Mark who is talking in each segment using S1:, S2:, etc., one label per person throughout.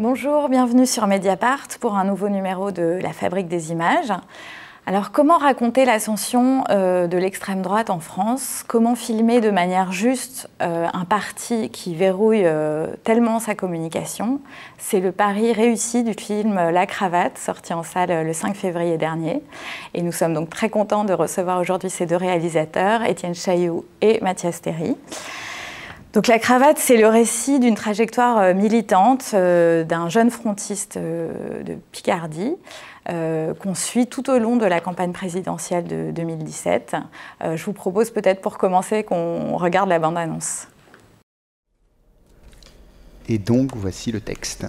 S1: Bonjour, bienvenue sur Mediapart pour un nouveau numéro de La Fabrique des images. Alors, comment raconter l'ascension de l'extrême droite en France? Comment filmer de manière juste un parti qui verrouille tellement sa communication? C'est le pari réussi du film La Cravate, sorti en salle le 5 février dernier. Et nous sommes donc très contents de recevoir aujourd'hui ces deux réalisateurs, Étienne Chailloux et Mathias Théry. Donc La Cravate, c'est le récit d'une trajectoire militante d'un jeune frontiste de Picardie qu'on suit tout au long de la campagne présidentielle de 2017. Je vous propose peut-être pour commencer qu'on regarde la bande-annonce.
S2: Et donc, voici le texte.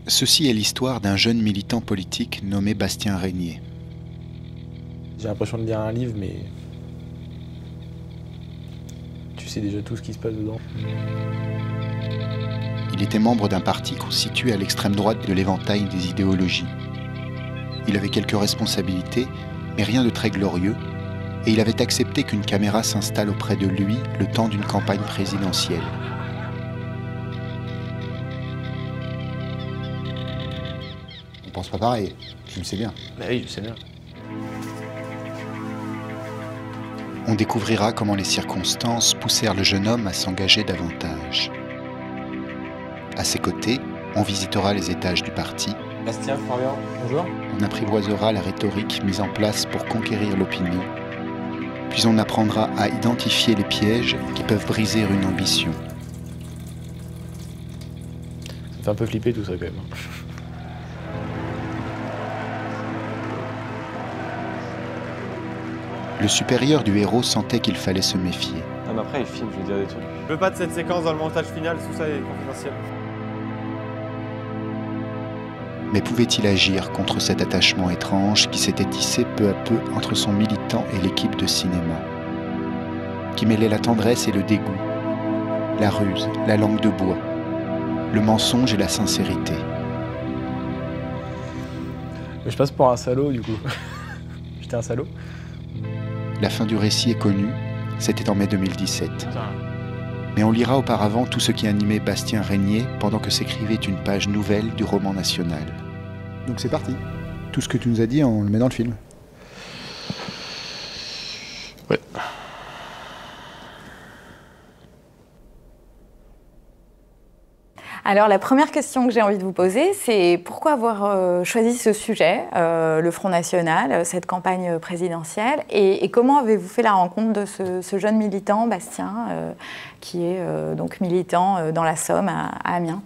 S2: Ceci est l'histoire d'un jeune militant politique nommé Bastien Régnier.
S3: J'ai l'impression de lire un livre, mais tu sais déjà tout ce qui se passe dedans.
S2: Il était membre d'un parti constitué à l'extrême droite de l'éventail des idéologies. Il avait quelques responsabilités, mais rien de très glorieux, et il avait accepté qu'une caméra s'installe auprès de lui le temps d'une campagne présidentielle. On pense pas pareil, tu le sais bien.
S3: Bah oui, je sais bien.
S2: On découvrira comment les circonstances poussèrent le jeune homme à s'engager davantage. À ses côtés, on visitera les étages du parti.
S3: Bastien, Florian, bonjour.
S2: On apprivoisera la rhétorique mise en place pour conquérir l'opinion. Puis on apprendra à identifier les pièges qui peuvent briser une ambition.
S3: Ça fait un peu flipper tout ça quand même.
S2: Le supérieur du héros sentait qu'il fallait se méfier.
S4: Ah mais après il filme, je veux dire des trucs.
S5: Je veux pas de cette séquence dans le montage final, tout ça est confidentiel.
S2: Mais pouvait-il agir contre cet attachement étrange qui s'était tissé peu à peu entre son militant et l'équipe de cinéma, qui mêlait la tendresse et le dégoût, la ruse, la langue de bois, le mensonge et la sincérité.
S3: Mais je passe pour un salaud du coup. J'étais un salaud.
S2: La fin du récit est connue, c'était en mai 2017.
S3: Putain.
S2: Mais on lira auparavant tout ce qui animait Bastien Régnier pendant que s'écrivait une page nouvelle du roman national. Donc c'est parti. Tout ce que tu nous as dit, on le met dans le film.
S3: Ouais.
S1: Alors, la première question que j'ai envie de vous poser, c'est pourquoi avoir choisi ce sujet, le Front National, cette campagne présidentielle, et comment avez-vous fait la rencontre de ce jeune militant, Bastien, qui est donc militant dans la Somme, à Amiens?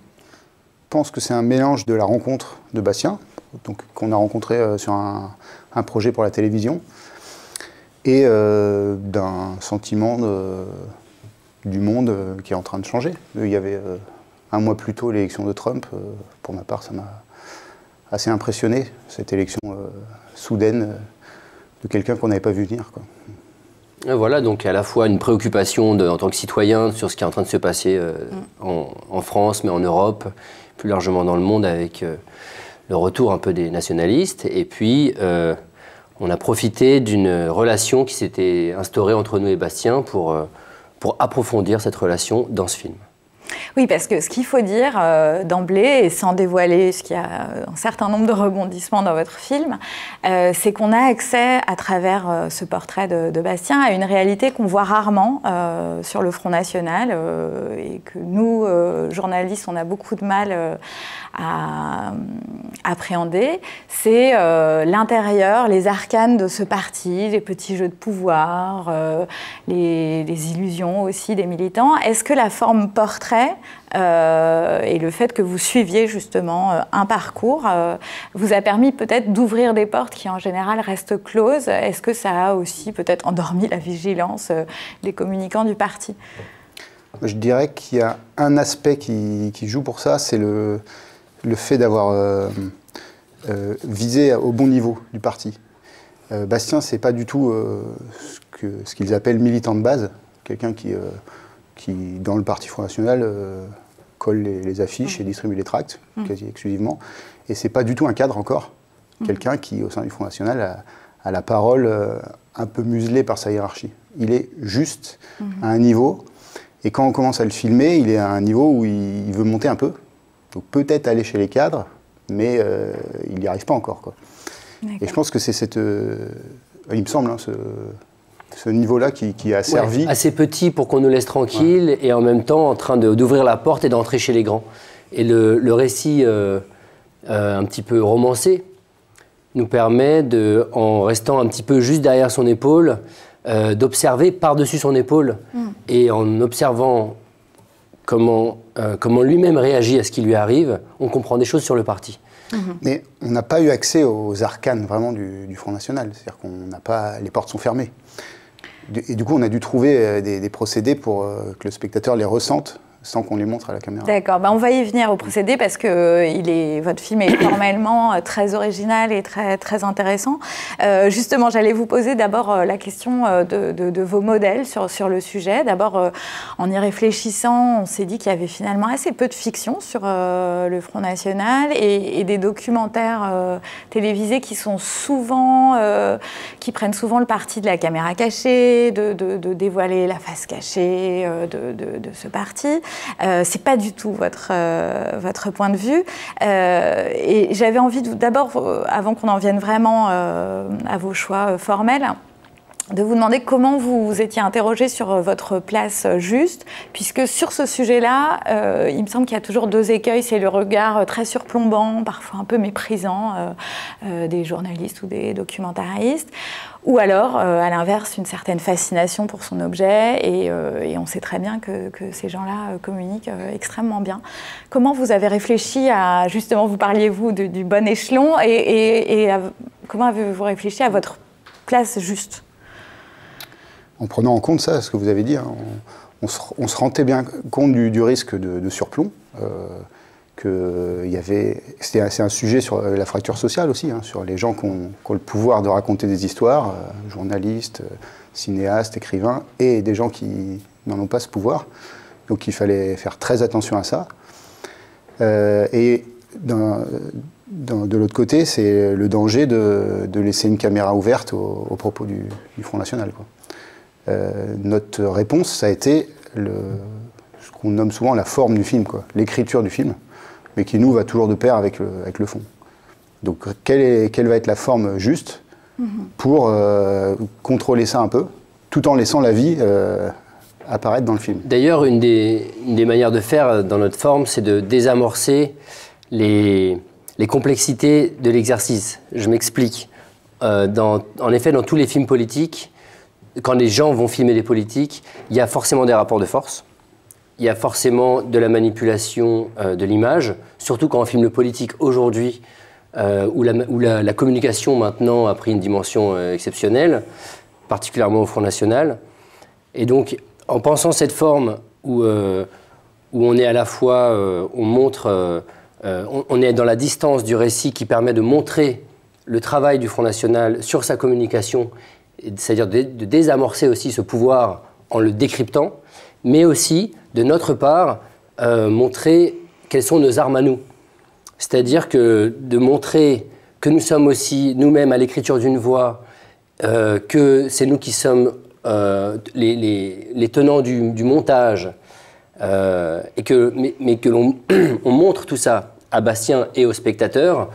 S6: Je pense que c'est un mélange de la rencontre de Bastien, qu'on a rencontré sur un projet pour la télévision, et d'un sentiment du monde qui est en train de changer. Il y avait un mois plus tôt l'élection de Trump. Pour ma part, ça m'a assez impressionné, cette élection soudaine de quelqu'un qu'on n'avait pas vu venir, quoi.
S7: Voilà, donc à la fois une préoccupation en tant que citoyen sur ce qui est en train de se passer en France, mais en Europe, plus largement dans le monde, avec le retour un peu des nationalistes. Et puis, on a profité d'une relation qui s'était instaurée entre nous et Bastien pour approfondir cette relation dans ce film.
S1: Oui, parce que ce qu'il faut dire d'emblée, et sans dévoiler ce qu'il y a un certain nombre de rebondissements dans votre film, c'est qu'on a accès à travers ce portrait de Bastien à une réalité qu'on voit rarement sur le Front National et que nous, journalistes, on a beaucoup de mal à appréhender. C'est l'intérieur, les arcanes de ce parti, les petits jeux de pouvoir, les illusions aussi des militants. Est-ce que la forme portrait et le fait que vous suiviez justement un parcours vous a permis peut-être d'ouvrir des portes qui en général restent closes? Est-ce que ça a aussi peut-être endormi la vigilance des communicants du parti?
S6: Je dirais qu'il y a un aspect qui joue pour ça, c'est le fait d'avoir visé au bon niveau du parti. Bastien, c'est pas du tout ce qu'ils appellent militant de base, quelqu'un qui, dans le Parti Front National, colle les affiches et distribue les tracts, quasi exclusivement. Et c'est pas du tout un cadre encore, quelqu'un qui, au sein du Front National, a la parole un peu muselé par sa hiérarchie. Il est juste à un niveau, et quand on commence à le filmer, il est à un niveau où il veut monter un peu. Donc peut-être aller chez les cadres, mais il n'y arrive pas encore, quoi. Et je pense que c'est cette... il me semble, hein, ce niveau-là qui a servi...
S7: Ouais, assez petit pour qu'on nous laisse tranquille, et en même temps en train d'ouvrir la porte et d'entrer chez les grands. Et le récit un petit peu romancé nous permet, en restant un petit peu juste derrière son épaule, d'observer par-dessus son épaule, et en observant comment lui-même réagit à ce qui lui arrive, on comprend des choses sur le parti.
S6: Mais on n'a pas eu accès aux arcanes vraiment du Front National, c'est-à-dire qu'on n'a pas, les portes sont fermées. Et du coup, on a dû trouver des procédés pour que le spectateur les ressente sans qu'on les montre à la caméra.
S1: D'accord, on va y venir au procédé parce que votre film est formellement très original et très intéressant. Justement, j'allais vous poser d'abord la question de vos modèles sur le sujet. D'abord, en y réfléchissant, on s'est dit qu'il y avait finalement assez peu de fiction sur le Front National et des documentaires télévisés qui sont souvent, qui prennent souvent le parti de la caméra cachée, de dévoiler la face cachée de ce parti. C'est pas du tout votre point de vue. Et j'avais envie d'abord, avant qu'on en vienne vraiment à vos choix formels, de vous demander comment vous vous étiez interrogé sur votre place juste, puisque sur ce sujet-là, il me semble qu'il y a toujours deux écueils. C'est le regard très surplombant, parfois un peu méprisant des journalistes ou des documentaristes, ou alors, à l'inverse, une certaine fascination pour son objet, et on sait très bien que ces gens-là communiquent extrêmement bien. Comment vous avez réfléchi à, justement, vous parliez-vous du bon échelon, comment avez-vous réfléchi à votre place juste ?
S6: En prenant en compte ça, ce que vous avez dit, hein, on se rendait bien compte du risque de surplomb. C'est un sujet sur la fracture sociale aussi, hein, sur les gens qui ont le pouvoir de raconter des histoires, journalistes, cinéastes, écrivains, et des gens qui n'en ont pas ce pouvoir. Donc il fallait faire très attention à ça. Et de l'autre côté, c'est le danger de laisser une caméra ouverte au propos du Front National, quoi. Notre réponse, ça a été ce qu'on nomme souvent la forme du film, l'écriture du film, mais qui nous va toujours de pair avec le fond. Donc quelle va être la forme juste pour contrôler ça un peu, tout en laissant la vie apparaître dans le film.
S7: D'ailleurs, une des manières de faire dans notre forme, c'est de désamorcer les complexités de l'exercice. Je m'explique. En effet, dans tous les films politiques, quand les gens vont filmer les politiques, il y a forcément des rapports de force, il y a forcément de la manipulation de l'image, surtout quand on filme le politique aujourd'hui, où la communication maintenant a pris une dimension exceptionnelle, particulièrement au Front National. Et donc, en pensant cette forme où on est à la fois, on est dans la distance du récit qui permet de montrer le travail du Front National sur sa communication, c'est-à-dire de désamorcer aussi ce pouvoir en le décryptant, mais aussi, de notre part, montrer quelles sont nos armes à nous. C'est-à-dire de montrer que nous sommes aussi nous-mêmes à l'écriture d'une voix, que c'est nous qui sommes les tenants du montage, mais que on montre tout ça à Bastien et aux spectateurs.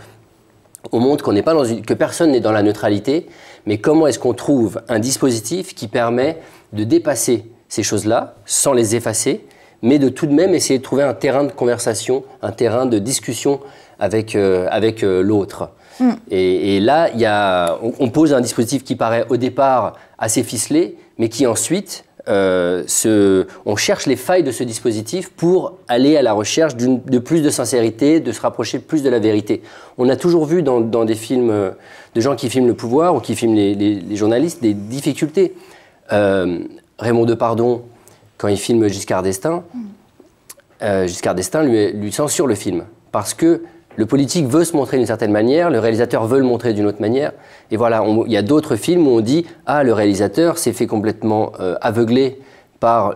S7: On montre que personne n'est dans la neutralité, mais comment est-ce qu'on trouve un dispositif qui permet de dépasser ces choses-là, sans les effacer, mais de tout de même essayer de trouver un terrain de conversation, un terrain de discussion avec l'autre. Et là, on pose un dispositif qui paraît au départ assez ficelé, mais qui ensuite, on cherche les failles de ce dispositif pour aller à la recherche de plus de sincérité, de se rapprocher plus de la vérité. On a toujours vu dans des films de gens qui filment le pouvoir ou qui filment les journalistes des difficultés. Raymond Depardon, quand il filme Giscard d'Estaing, lui censure le film parce que le politique veut se montrer d'une certaine manière, le réalisateur veut le montrer d'une autre manière. Et voilà, il y a d'autres films où on dit « Ah, le réalisateur s'est fait complètement aveugler par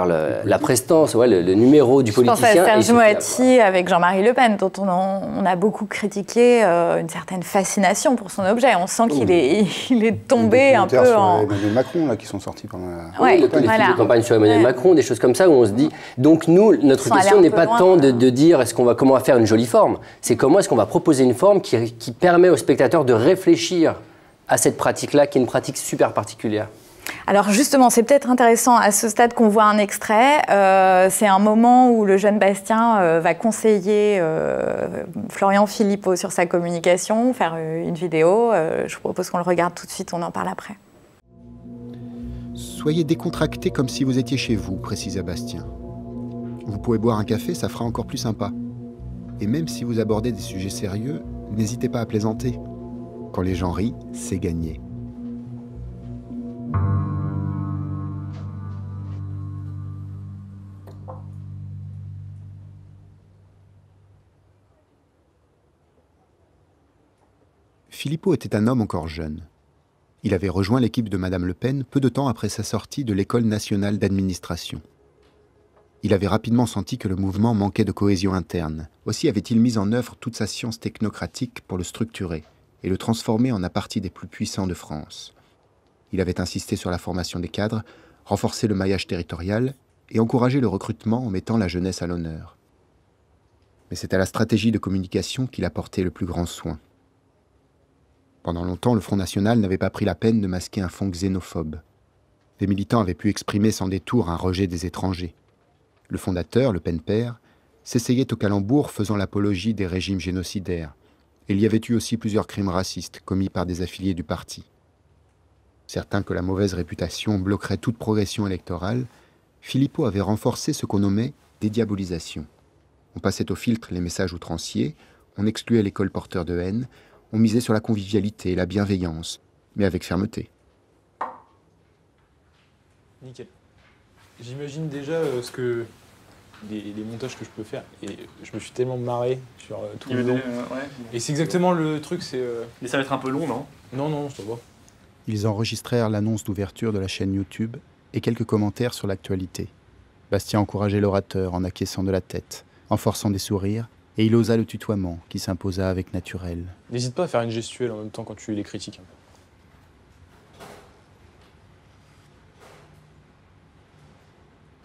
S7: la prestance, ouais, le numéro du politicien.
S1: Je pense à Serge Moati avec Jean-Marie Le Pen, dont on a beaucoup critiqué une certaine fascination pour son objet. On sent qu'il est tombé un peu en...
S6: Emmanuel Macron, là, qui sont sortis pendant la...
S1: Ouais,
S7: les films de campagne sur Emmanuel Macron, des choses comme ça, où on se dit... Donc nous, notre question n'est pas tant de dire comment on va faire une jolie forme, c'est comment est-ce qu'on va proposer une forme qui permet aux spectateurs de réfléchir à cette pratique-là, qui est une pratique super particulière.
S1: Alors justement, c'est peut-être intéressant à ce stade qu'on voit un extrait. C'est un moment où le jeune Bastien va conseiller Florian Philippot sur sa communication, faire une vidéo. Je vous propose qu'on le regarde tout de suite, on en parle après.
S2: Soyez décontracté comme si vous étiez chez vous, précisa Bastien. Vous pouvez boire un café, ça fera encore plus sympa. Et même si vous abordez des sujets sérieux, n'hésitez pas à plaisanter. Quand les gens rient, c'est gagné. Philippot était un homme encore jeune. Il avait rejoint l'équipe de Madame Le Pen peu de temps après sa sortie de l'École nationale d'administration. Il avait rapidement senti que le mouvement manquait de cohésion interne. Aussi avait-il mis en œuvre toute sa science technocratique pour le structurer et le transformer en un parti des plus puissants de France. Il avait insisté sur la formation des cadres, renforcé le maillage territorial et encouragé le recrutement en mettant la jeunesse à l'honneur. Mais c'est à la stratégie de communication qu'il apportait le plus grand soin. Pendant longtemps, le Front National n'avait pas pris la peine de masquer un fond xénophobe. Les militants avaient pu exprimer sans détour un rejet des étrangers. Le fondateur, le Pen père, s'essayait au calembour faisant l'apologie des régimes génocidaires. Et il y avait eu aussi plusieurs crimes racistes commis par des affiliés du parti. Certain que la mauvaise réputation bloquerait toute progression électorale, Philippot avait renforcé ce qu'on nommait dédiabolisation. On passait au filtre les messages outranciers, on excluait les colporteurs de haine, on misait sur la convivialité et la bienveillance, mais avec fermeté.
S3: Nickel. J'imagine déjà les montages que je peux faire et je me suis tellement marré sur tout le long. Et c'est exactement le truc, c'est...
S8: Mais ça va être un peu long, non?
S3: Non, je te vois.
S2: Ils enregistrèrent l'annonce d'ouverture de la chaîne YouTube et quelques commentaires sur l'actualité. Bastien encourageait l'orateur en acquiesçant de la tête, en forçant des sourires, et il osa le tutoiement qui s'imposa avec naturel.
S3: N'hésite pas à faire une gestuelle en même temps quand tu les critiques.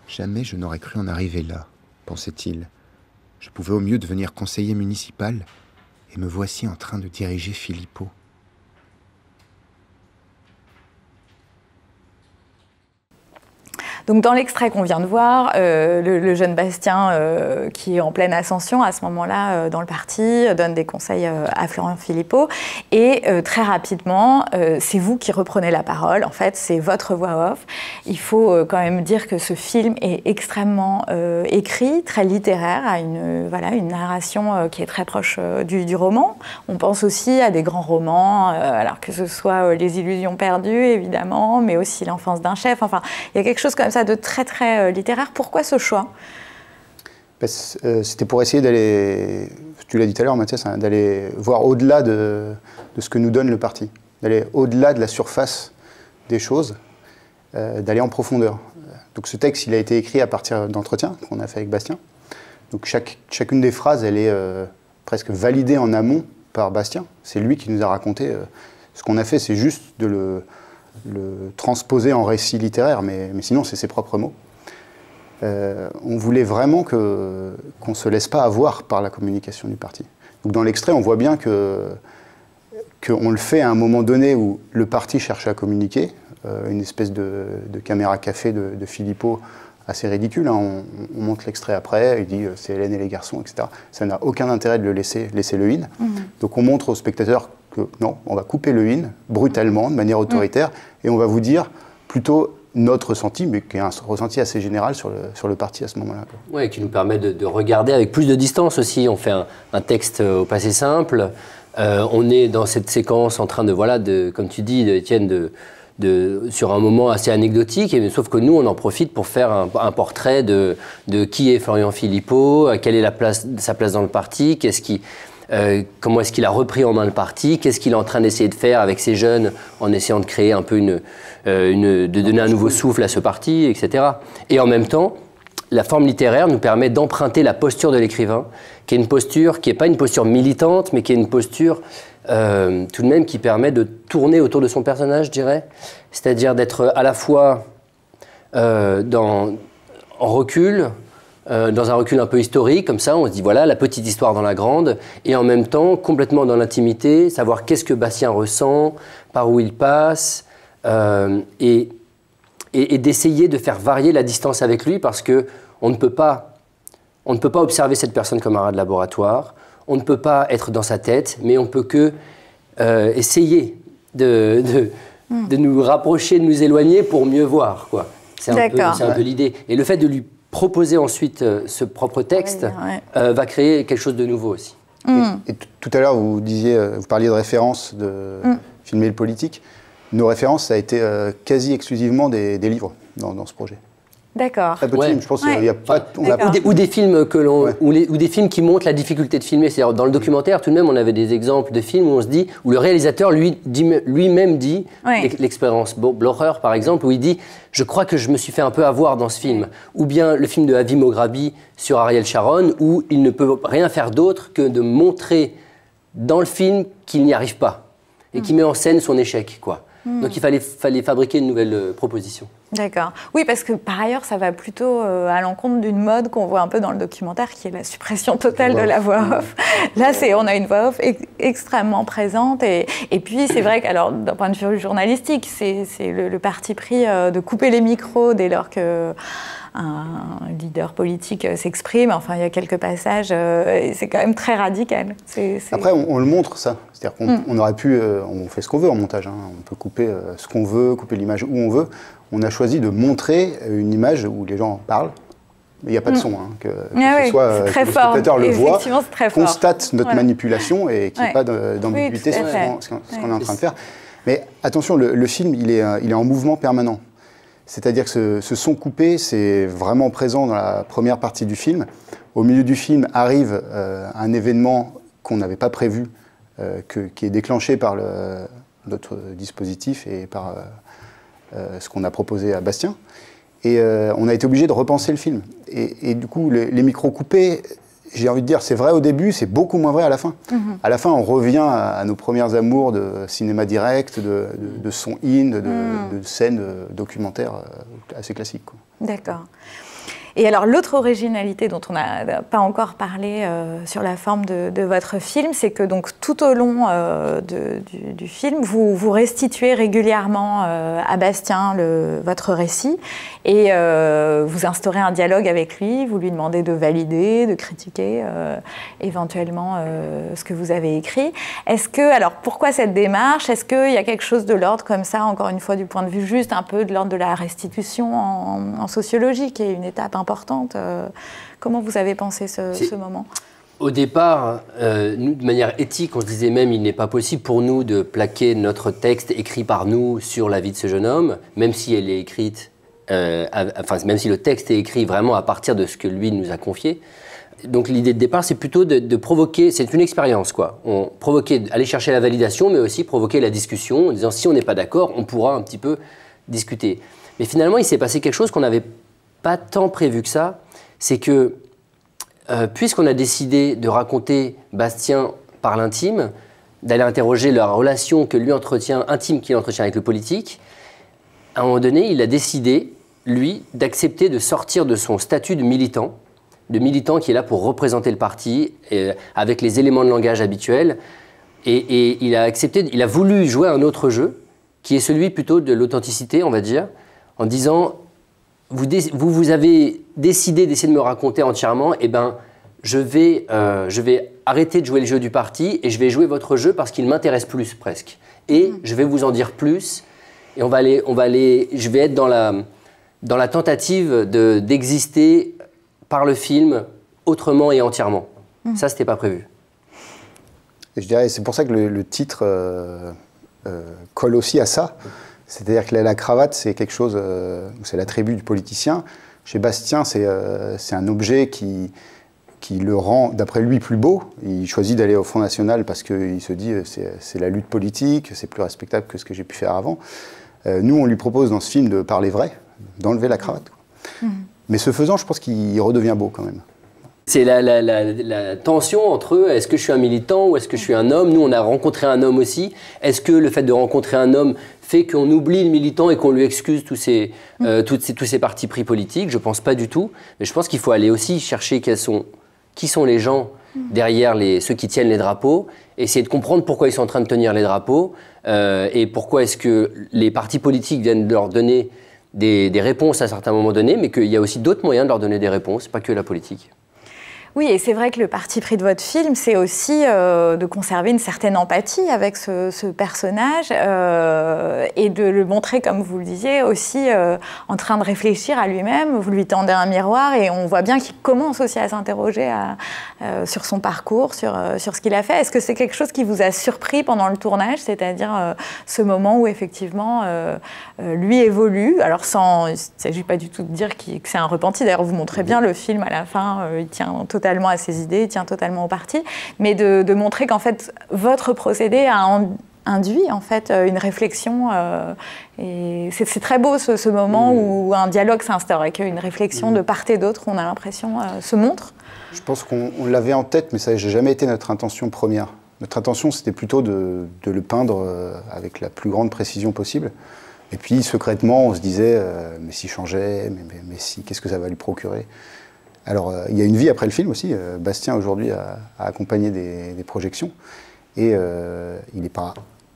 S2: Jamais je n'aurais cru en arriver là, pensait-il. Je pouvais au mieux devenir conseiller municipal, et me voici en train de diriger Philippot.
S1: Donc dans l'extrait qu'on vient de voir, le jeune Bastien qui est en pleine ascension à ce moment-là dans le parti donne des conseils à Florian Philippot et très rapidement, c'est vous qui reprenez la parole. En fait, c'est votre voix off. Il faut quand même dire que ce film est extrêmement écrit, très littéraire, à une narration qui est très proche du roman. On pense aussi à des grands romans, alors que ce soit Les Illusions perdues, évidemment, mais aussi L'enfance d'un chef. Enfin, il y a quelque chose comme ça de très très littéraire. Pourquoi ce choix?
S6: C'était pour essayer d'aller, tu l'as dit tout à l'heure Mathias, hein, d'aller voir au-delà de ce que nous donne le parti, d'aller au-delà de la surface des choses, d'aller en profondeur. Donc ce texte, il a été écrit à partir d'entretiens qu'on a fait avec Bastien. Donc chacune des phrases, elle est presque validée en amont par Bastien. C'est lui qui nous a raconté. Ce qu'on a fait, c'est juste de le transposer en récit littéraire, mais sinon c'est ses propres mots. On voulait vraiment qu'on ne se laisse pas avoir par la communication du parti. Donc dans l'extrait, on voit bien qu'on le fait à un moment donné où le parti cherche à communiquer, une espèce de caméra café de Philippot assez ridicule. Hein. On monte l'extrait après, il dit c'est Hélène et les garçons, etc. Ça n'a aucun intérêt de le laisser le in. Donc on montre aux spectateurs que non, on va couper le in brutalement, de manière autoritaire, et on va vous dire plutôt notre ressenti, mais qui est un ressenti assez général sur le parti à ce moment-là.
S7: Oui, qui nous permet de regarder avec plus de distance aussi. On fait un texte au passé simple. On est dans cette séquence en train de, comme tu dis, Étienne, sur un moment assez anecdotique, sauf que nous, on en profite pour faire un portrait de qui est Florian Philippot, quelle est sa place dans le parti, qu'est-ce qui... comment est-ce qu'il a repris en main le parti, qu'est-ce qu'il est en train d'essayer de faire avec ces jeunes en essayant de créer un peu de donner un nouveau souffle à ce parti, etc. Et en même temps, la forme littéraire nous permet d'emprunter la posture de l'écrivain, qui est une posture qui n'est pas une posture militante, mais qui est une posture tout de même qui permet de tourner autour de son personnage, je dirais. C'est-à-dire d'être à la fois en recul, dans un recul un peu historique, comme ça, on se dit voilà, la petite histoire dans la grande, et en même temps, complètement dans l'intimité, savoir qu'est-ce que Bastien ressent, par où il passe, et d'essayer de faire varier la distance avec lui, parce qu'on ne peut pas observer cette personne comme un rat de laboratoire, on ne peut pas être dans sa tête, mais on peut que essayer de nous rapprocher, de nous éloigner pour mieux voir, quoi. C'est un peu l'idée. Et le fait de lui proposer ensuite ce propre texte va créer quelque chose de nouveau aussi.
S6: Et tout à l'heure, vous parliez de références, de filmer le politique. Nos références, ça a été quasi exclusivement des livres dans ce projet.
S1: D'accord.
S6: Très peu de films, je pense qu'il y a pas...
S7: Ou des films ou des films qui montrent la difficulté de filmer. C'est-à-dire, dans le documentaire, tout de même, on avait des exemples de films où on se dit, où le réalisateur lui-même dit, l'expérience Blocher par exemple, où il dit « Je crois que je me suis fait un peu avoir dans ce film ». Ou bien le film de Avi Mograbi sur Ariel Sharon, où il ne peut rien faire d'autre que de montrer dans le film qu'il n'y arrive pas et qui met en scène son échec, quoi. Donc il fallait fabriquer une nouvelle proposition.
S1: D'accord. Oui, parce que par ailleurs, ça va plutôt à l'encontre d'une mode qu'on voit un peu dans le documentaire, qui est la suppression totale de la voix off. Là, on a une voix off extrêmement présente. Et puis, c'est vrai que, d'un point de vue journalistique, c'est le parti pris de couper les micros dès lors que un leader politique s'exprime. Enfin, il y a quelques passages, et c'est quand même très radical.
S6: Après, on le montre, ça. C'est-à-dire qu'on aurait pu... on fait ce qu'on veut en montage. Hein. On peut couper ce qu'on veut, couper l'image où on veut. On a choisi de montrer une image où les gens parlent, mais il n'y a pas de son. Hein, que ce soit que le spectateur le voit, constate notre manipulation et qu'il n'y ait pas d'ambiguïté sur ce qu'on est en train de faire. Mais attention, le film, il est en mouvement permanent. C'est-à-dire que ce son coupé, c'est vraiment présent dans la première partie du film. Au milieu du film arrive un événement qu'on n'avait pas prévu, qui est déclenché par notre dispositif et par ce qu'on a proposé à Bastien. Et on a été obligé de repenser le film. Et du coup, les micros coupés, j'ai envie de dire, c'est vrai au début, c'est beaucoup moins vrai à la fin. À la fin, on revient à nos premières amours de cinéma direct, de son in, de scènes documentaires assez classiques.
S1: D'accord. Et alors, l'autre originalité dont on n'a pas encore parlé sur la forme de votre film, c'est que donc, tout au long du film, vous restituez régulièrement à Bastien votre récit et vous instaurez un dialogue avec lui, vous lui demandez de valider, de critiquer éventuellement ce que vous avez écrit. Alors, pourquoi cette démarche? Est-ce qu'il y a quelque chose de l'ordre comme ça, encore une fois, du point de vue juste un peu de l'ordre de la restitution en sociologie, qui est une étape importante. Comment vous avez pensé ce moment?
S7: Au départ, nous, de manière éthique, on se disait même il n'est pas possible pour nous de plaquer notre texte écrit par nous sur la vie de ce jeune homme, même si elle est écrite, même si le texte est écrit vraiment à partir de ce que lui nous a confié. Donc l'idée de départ, c'est plutôt de provoquer, c'est une expérience, quoi. Aller chercher la validation, mais aussi provoquer la discussion en disant si on n'est pas d'accord, on pourra un petit peu discuter. Mais finalement, il s'est passé quelque chose qu'on n'avait pas tant prévu que ça, c'est que puisqu'on a décidé de raconter Bastien par l'intime, d'aller interroger la relation que lui intime qu'il entretient avec le politique, à un moment donné, il a décidé, lui, d'accepter de sortir de son statut de militant qui est là pour représenter le parti, avec les éléments de langage habituels, et il a voulu jouer un autre jeu, qui est celui plutôt de l'authenticité, on va dire, en disant vous avez décidé d'essayer de me raconter entièrement, eh ben, je vais arrêter de jouer le jeu du parti et je vais jouer votre jeu parce qu'il m'intéresse plus presque. Et je vais vous en dire plus et je vais être dans la tentative d'exister par le film autrement et entièrement. Ça, c'était pas prévu.
S6: Et je dirais, c'est pour ça que le titre colle aussi à ça. C'est-à-dire que la cravate, c'est quelque chose, c'est l'attribut du politicien. Chez Bastien, c'est un objet qui le rend, d'après lui, plus beau. Il choisit d'aller au Front National parce qu'il se dit c'est la lutte politique, c'est plus respectable que ce que j'ai pu faire avant. Nous, on lui propose dans ce film de parler vrai, d'enlever la cravate. Mais ce faisant, je pense qu'il redevient beau quand même.
S7: C'est la tension entre est-ce que je suis un militant ou est-ce que je suis un homme. Nous, on a rencontré un homme aussi. Est-ce que le fait de rencontrer un homme fait qu'on oublie le militant et qu'on lui excuse tous ces partis pris politiques? Je ne pense pas du tout. Mais je pense qu'il faut aller aussi chercher qui sont les gens derrière ceux qui tiennent les drapeaux, essayer de comprendre pourquoi ils sont en train de tenir les drapeaux et pourquoi est-ce que les partis politiques viennent leur donner des réponses à certains moments donnés, mais qu'il y a aussi d'autres moyens de leur donner des réponses, pas que la politique.
S1: Oui, et c'est vrai que le parti pris de votre film, c'est aussi de conserver une certaine empathie avec ce personnage et de le montrer, comme vous le disiez, aussi en train de réfléchir à lui-même. Vous lui tendez un miroir et on voit bien qu'il commence aussi à s'interroger sur son parcours, sur ce qu'il a fait. Est-ce que c'est quelque chose qui vous a surpris pendant le tournage, c'est-à-dire ce moment où effectivement lui évolue? Alors il ne s'agit pas du tout de dire que c'est un repenti. D'ailleurs, vous montrez bien le film à la fin, il tient totalement à ses idées, il tient totalement au parti, mais de montrer qu'en fait, votre procédé a induit en fait une réflexion. Et c'est très beau ce moment où un dialogue s'instaure et qu'une réflexion de part et d'autre, on a l'impression, se montre.
S6: Je pense qu'on l'avait en tête, mais ça n'a jamais été notre intention première. Notre intention, c'était plutôt de le peindre avec la plus grande précision possible. Et puis, secrètement, on se disait, mais s'il changeait, mais si, qu'est-ce que ça va lui procurer? Alors, il y a une vie après le film aussi. Bastien, aujourd'hui, a accompagné des projections. Et il n'est pas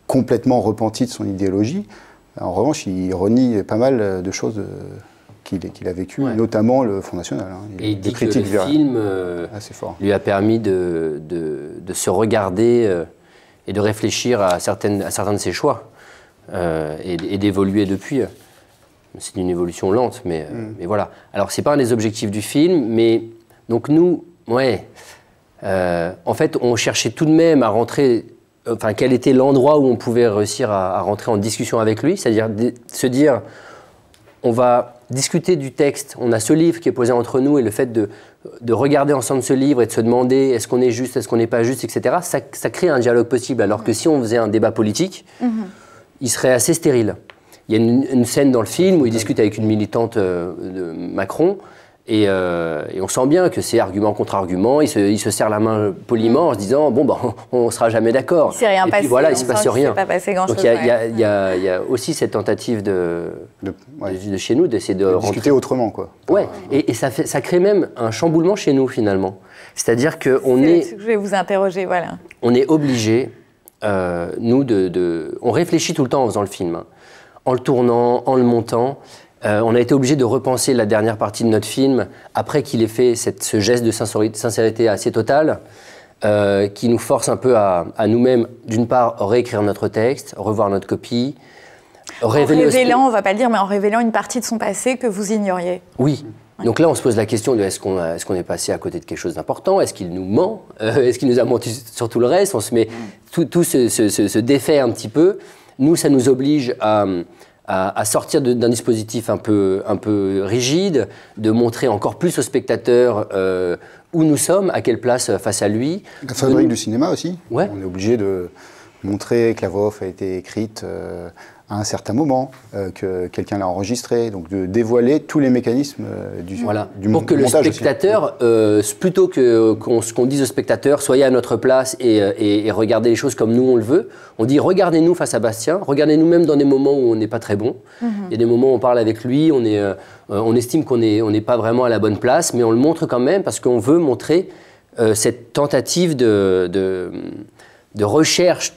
S6: complètement repenti de son idéologie. En revanche, il renie pas mal de choses qu'il a vécues, notamment le Front National.
S7: Et il dit que le film lui a permis de se regarder et de réfléchir à certains de ses choix et d'évoluer depuis. C'est une évolution lente, mais voilà. Alors, ce n'est pas un des objectifs du film, mais donc nous, en fait, on cherchait tout de même à rentrer, enfin, quel était l'endroit où on pouvait réussir à rentrer en discussion avec lui, c'est-à-dire se dire, on va discuter du texte, on a ce livre qui est posé entre nous, et le fait de regarder ensemble ce livre et de se demander est-ce qu'on est juste, est-ce qu'on n'est pas juste, etc., ça crée un dialogue possible, alors que si on faisait un débat politique, il serait assez stérile. Il y a une scène dans le film où il discute avec une militante de Macron et on sent bien que c'est argument contre argument. Il se serre la main poliment en se disant bon, on ne sera jamais d'accord.
S1: Il ne s'est rien passé.
S7: Et puis voilà, il ne se passe rien.
S1: Pas passé grand-chose.
S7: Donc il y a aussi cette tentative de chez nous d'essayer de
S6: discuter autrement, quoi.
S7: Ouais, et ça crée même un chamboulement chez nous finalement. C'est-à-dire qu'on est.
S1: Je vais vous interroger, voilà.
S7: On est obligé, nous, on réfléchit tout le temps en faisant le film. Hein. En le tournant, en le montant, on a été obligé de repenser la dernière partie de notre film après qu'il ait fait ce geste de sincérité assez total qui nous force un peu à nous-mêmes, d'une part, réécrire notre texte, revoir notre copie.
S1: En révélant, on ne va pas le dire, mais en révélant une partie de son passé que vous ignoriez.
S7: Oui. Donc là, on se pose la question de est-ce qu'on est passé à côté de quelque chose d'important? Est-ce qu'il nous ment? Est-ce qu'il nous a menti sur tout le reste? On se met tout se défait un petit peu. Nous, ça nous oblige à sortir d'un dispositif un peu rigide, de montrer encore plus aux spectateurs où nous sommes, à quelle place face à lui.
S6: La fabrique du cinéma aussi.
S7: Ouais.
S6: On est obligé de montrer que la voix off a été écrite à un certain moment, que quelqu'un l'a enregistré, donc de dévoiler tous les mécanismes du montage.
S7: Pour que le spectateur, plutôt qu'on dise au spectateur, soyez à notre place et regardez les choses comme nous on le veut, on dit regardez-nous face à Bastien, regardez-nous même dans des moments où on n'est pas très bon. Il y a des moments où on parle avec lui, on estime qu'on n'est pas vraiment à la bonne place, mais on le montre quand même parce qu'on veut montrer cette tentative de recherche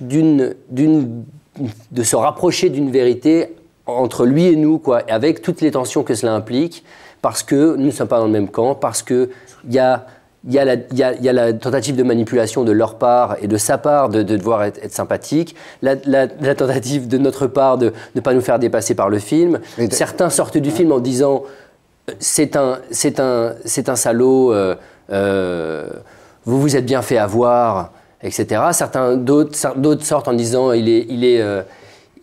S7: de se rapprocher d'une vérité entre lui et nous, quoi, avec toutes les tensions que cela implique, parce que nous ne sommes pas dans le même camp, parce qu'il y a la tentative de manipulation de leur part et de sa part de devoir être sympathique, la tentative de notre part de ne pas nous faire dépasser par le film. Certains sortent du film en disant c'est un salaud, vous vous êtes bien fait avoir, etc. D'autres sortent en disant il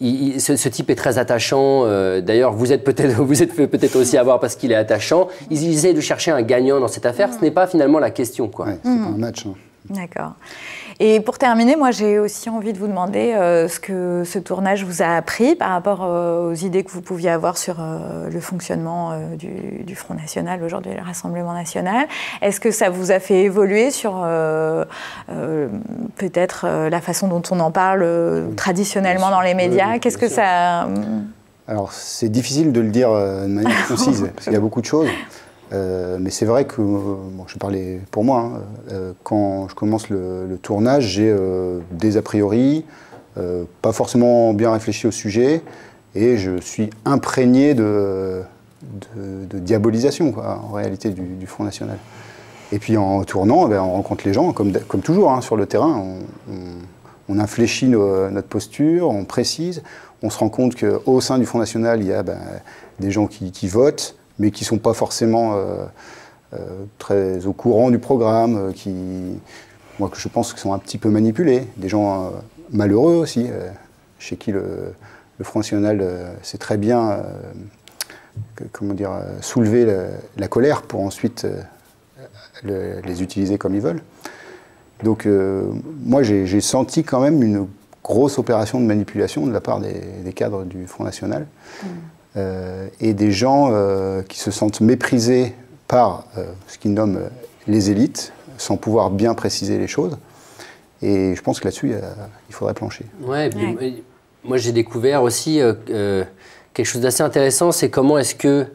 S7: ce type est très attachant. D'ailleurs, vous êtes peut-être aussi à voir parce qu'il est attachant. Ils essaient de chercher un gagnant dans cette affaire. Ce n'est pas finalement la question, quoi.
S6: Ouais, c'est pas un match. Hein.
S1: D'accord. Et pour terminer, moi j'ai aussi envie de vous demander ce que ce tournage vous a appris par rapport aux idées que vous pouviez avoir sur le fonctionnement du Front National, aujourd'hui le Rassemblement National. Est-ce que ça vous a fait évoluer sur peut-être la façon dont on en parle traditionnellement dans les médias? Qu'est-ce que ça...
S6: Alors c'est difficile de le dire de manière concise, parce qu'il y a beaucoup de choses. Mais c'est vrai que, bon, je vais parler pour moi, hein, quand je commence le tournage, j'ai des a priori, pas forcément bien réfléchi au sujet, et je suis imprégné de diabolisation, quoi, en réalité, du Front National. Et puis en tournant, on rencontre les gens, comme toujours, hein, sur le terrain, on infléchit notre posture, on précise, on se rend compte qu'au sein du Front National, il y a des gens qui votent, mais qui ne sont pas forcément très au courant du programme, moi, je pense qu'ils sont un petit peu manipulés, des gens malheureux aussi, chez qui le Front National sait très bien soulever la colère pour ensuite les utiliser comme ils veulent. Donc moi, j'ai senti quand même une grosse opération de manipulation de la part des cadres du Front National. Et des gens qui se sentent méprisés par ce qu'ils nomment les élites, sans pouvoir bien préciser les choses. Et je pense que là-dessus, il faudrait plancher.
S7: Ouais, moi j'ai découvert aussi quelque chose d'assez intéressant, c'est comment est-ce que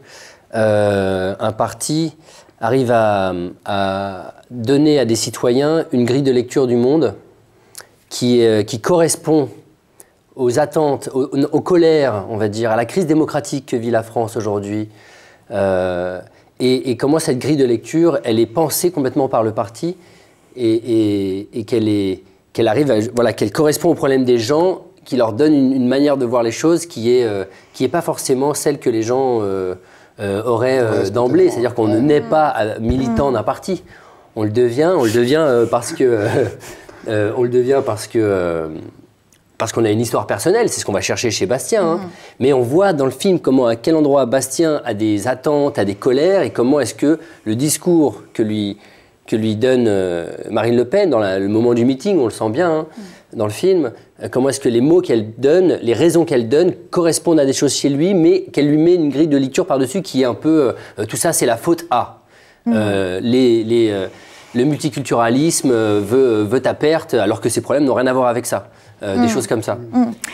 S7: un parti arrive à donner à des citoyens une grille de lecture du monde qui correspond aux attentes, aux colères, on va dire, à la crise démocratique que vit la France aujourd'hui, et comment cette grille de lecture, elle est pensée complètement par le parti, et qu'elle arrive, qu'elle correspond aux problèmes des gens, qui leur donne une manière de voir les choses qui est pas forcément celle que les gens auraient d'emblée. C'est-à-dire qu'on ne naît pas militant d'un parti, on le devient parce qu'on a une histoire personnelle, c'est ce qu'on va chercher chez Bastien. Hein. Mais on voit dans le film à quel endroit Bastien a des attentes, a des colères, et comment est-ce que le discours que lui donne Marine Le Pen dans le moment du meeting, on le sent bien dans le film, comment est-ce que les mots qu'elle donne, les raisons qu'elle donne correspondent à des choses chez lui, mais qu'elle lui met une grille de lecture par-dessus qui est un peu tout ça c'est la faute à. Le multiculturalisme veut ta perte alors que ces problèmes n'ont rien à voir avec ça. Des choses comme ça.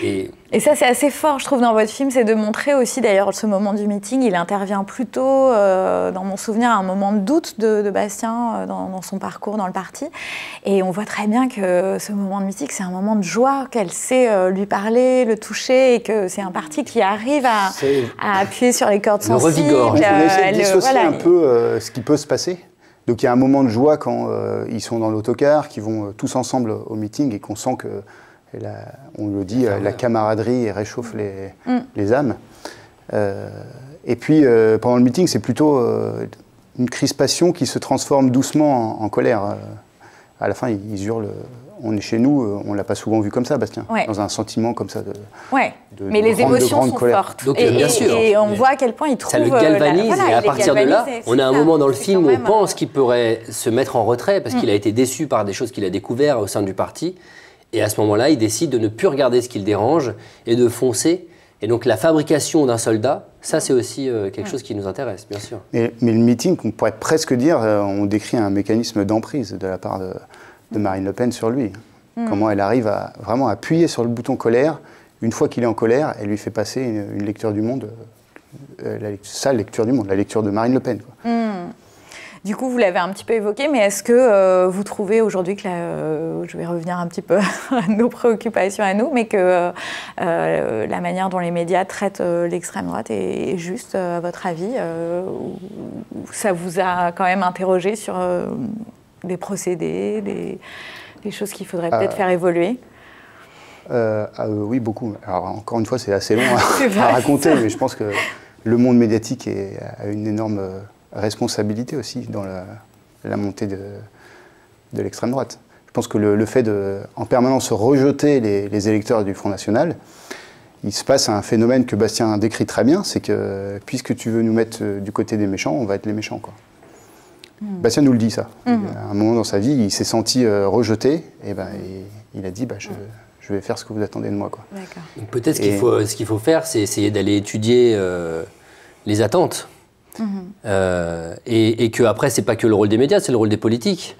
S1: Et ça, c'est assez fort, je trouve, dans votre film, c'est de montrer aussi, d'ailleurs, ce moment du meeting, il intervient plutôt, dans mon souvenir, à un moment de doute de Bastien dans son parcours dans le parti. Et on voit très bien que ce moment de meeting, c'est un moment de joie, qu'elle sait lui parler, le toucher, et que c'est un parti qui arrive à appuyer sur les cordes sensibles.
S7: Le revigore.
S6: On essaie de dissocier un peu ce qui peut se passer. Donc il y a un moment de joie quand ils sont dans l'autocar, qu'ils vont tous ensemble au meeting et qu'on sent que, on le dit, la camaraderie réchauffe les âmes. Et puis pendant le meeting, c'est plutôt une crispation qui se transforme doucement en colère. À la fin, ils hurlent. On est chez nous, on ne l'a pas souvent vu comme ça, Bastien, dans un sentiment comme ça
S1: mais les émotions sont fortes.
S7: Donc, bien sûr.
S1: Et on voit à quel point il trouve...
S7: Ça le galvanise, et à partir de là, on a un moment dans le film où on pense qu'il pourrait se mettre en retrait parce qu'il a été déçu par des choses qu'il a découvertes au sein du parti. Et à ce moment-là, il décide de ne plus regarder ce qui le dérange et de foncer. Et donc la fabrication d'un soldat, ça c'est aussi quelque chose qui nous intéresse, bien sûr.
S6: Mais le meeting, on pourrait presque dire, on décrit un mécanisme d'emprise de la part de Marine Le Pen sur lui. Comment elle arrive à vraiment appuyer sur le bouton colère. Une fois qu'il est en colère, elle lui fait passer une lecture du monde, sa lecture du monde, la lecture de Marine Le Pen. Quoi.
S1: Du coup, vous l'avez un petit peu évoqué, mais est-ce que vous trouvez aujourd'hui que, je vais revenir un petit peu à nos préoccupations à nous, mais que la manière dont les médias traitent l'extrême droite est juste, à votre avis, ou ça vous a quand même interrogé sur des procédés, des choses qu'il faudrait peut-être faire évoluer?
S6: Oui, beaucoup. Alors, encore une fois, c'est assez long à raconter, mais je pense que le monde médiatique a une énorme responsabilité aussi dans la montée de l'extrême droite. Je pense que le fait de, en permanence, rejeter les électeurs du Front National, il se passe un phénomène que Bastien décrit très bien, c'est que puisque tu veux nous mettre du côté des méchants, on va être les méchants, quoi. Bastien nous le dit, ça. À un moment dans sa vie, il s'est senti rejeté, et il a dit je vais faire ce que vous attendez de moi, quoi.
S7: Donc peut-être ce qu'il faut faire, c'est essayer d'aller étudier les attentes. Et qu'après, c'est pas que le rôle des médias, c'est le rôle des politiques.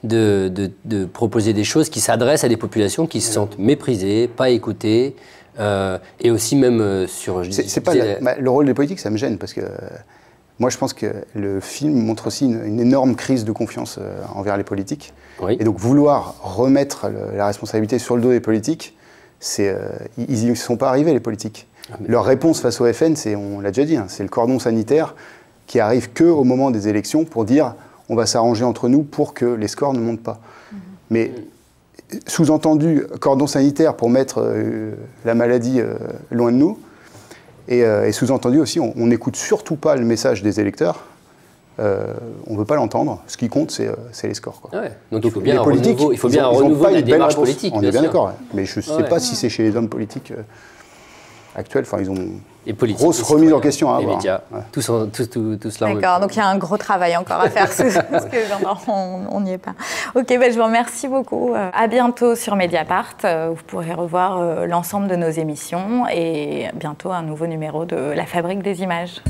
S7: De proposer des choses qui s'adressent à des populations qui se sentent méprisées, pas écoutées, et aussi même sur...
S6: le rôle des politiques, ça me gêne, parce que moi je pense que le film montre aussi une énorme crise de confiance envers les politiques.
S7: Oui.
S6: Et donc vouloir remettre la responsabilité sur le dos des politiques, ils n'y sont pas arrivés, les politiques. Leur réponse face au FN, on l'a déjà dit, c'est le cordon sanitaire qui arrive qu'au moment des élections pour dire on va s'arranger entre nous pour que les scores ne montent pas. Mais sous-entendu, cordon sanitaire pour mettre la maladie loin de nous, et sous-entendu aussi, on n'écoute surtout pas le message des électeurs, on ne veut pas l'entendre, ce qui compte, c'est les scores, quoi.
S7: Ouais. Donc il faut bien un renouveau, de la démarche politique.
S6: On est bien d'accord, mais je ne sais pas si c'est chez les hommes politiques actuels, ils ont une grosse remise en question à avoir.
S7: Les médias, tout cela.
S1: D'accord, donc il y a un gros travail encore à faire, parce que on n'y est pas. Ok, je vous remercie beaucoup. À bientôt sur Mediapart. Vous pourrez revoir l'ensemble de nos émissions et bientôt un nouveau numéro de La Fabrique des Images.